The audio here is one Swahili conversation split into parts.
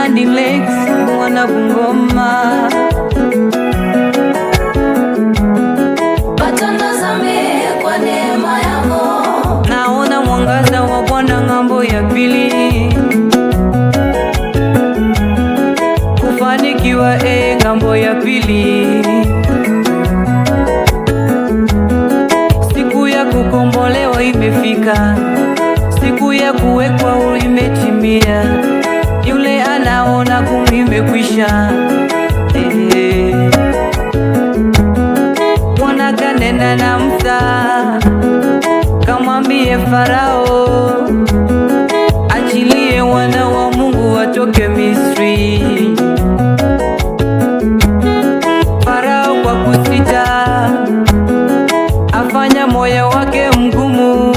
Landing Lakes, mwana Bungoma. Batondo zame kwa neema yako, naona mwangaza wa Bwana ng'ambo ya pili, kufanikiwa ng'ambo ya pili. Siku ya kukombolewa imefika, siku ya kuwekwa huru imetimia. Yule anaona kumimekwisha, Bwana kanena na Musa, kamwambie Farao achilie wana wa Mungu watoke Misri. Farao kwa kusita afanya moyo wake mgumu,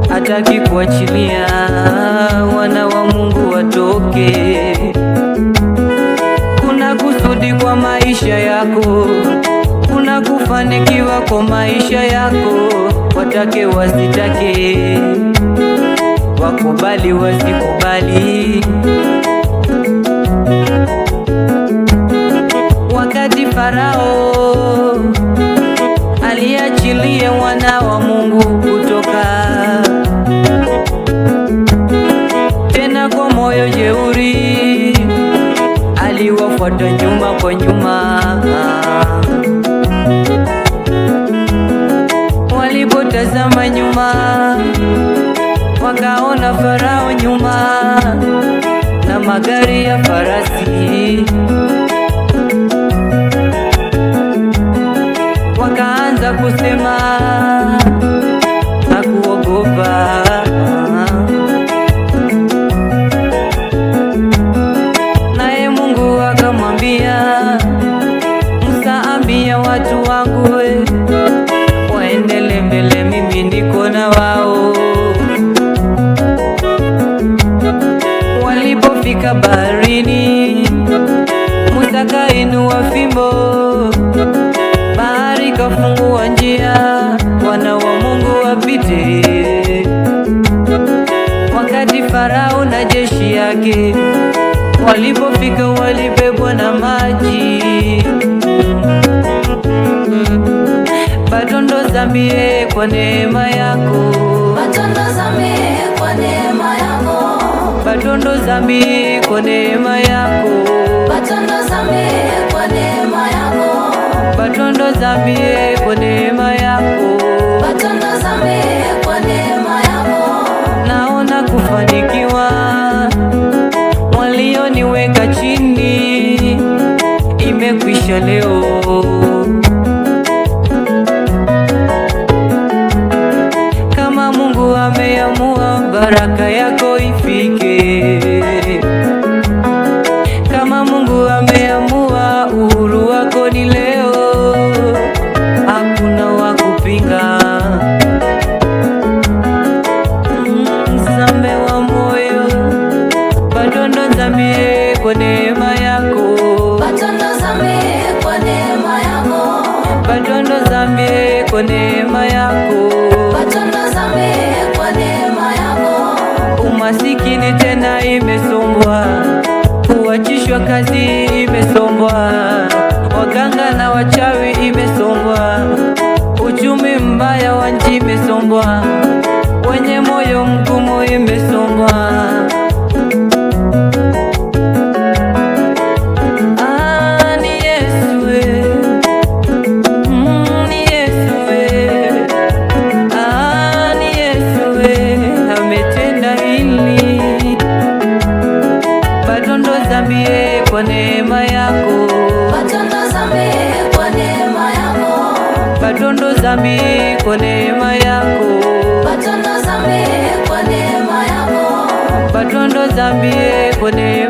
hataki kuachilia wana wa Mungu watoke. Kuna kusudi kwa maisha yako, kuna kufanikiwa kwa maisha yako. Watake wasitake, wakubali wasikubali. Wakati Farao aliachilia wana wa Mungu kutoka, tena kwa moyo jeuri aliwafuata nyuma kwa nyuma. Walipotazama nyuma, wakaona Farao nyuma na magari ya farasi. Wakaanza kusema na kuogopa. Naye Mungu akamwambia Musa, ambia watu wangu waendele mbele, mimi niko na wao. Walipofika baharini, Musa kainua fimbo, bahari kafungua njia, wana wa Mungu wapite. Wakati Farao na jeshi yake walipofika, walibebwa na maji. Batondo zambie kwa neema yako, batondo zame kwa neema yako, batondo zambie kwa neema yako, batondo zame kwa neema yako, batondo zambie kwa neema yako, batondo zame kwa neema yako. naona kufanikiwa. Walioniweka chini imekwisha leo. Kama Mungu ameamua, baraka yako ifike. Kama Mungu ameamua, uhuru wako ni leo, hakuna wa kupinga. Msambe wa moyo, batondo zambie kwa neema yako, Batondo zame kwa neema yako, batondo zambie kwa neema yako. batondo zame kwa neema yako. Umasikini tena imesombwa, kuachishwa kazi imesombwa, waganga na wachawi imesombwa, uchumi mbaya wa nchi imesombwa, wenye moyo mgumu imesombwa. Ni Yesu ni Yesu ni Yesu ametenda hili. Batondo zambie kwa neema yako, Batondo zame kwa neema yako, batondo zambie kwa neema yako, batondo zame kwa neema yako, batondo zambie kwa neema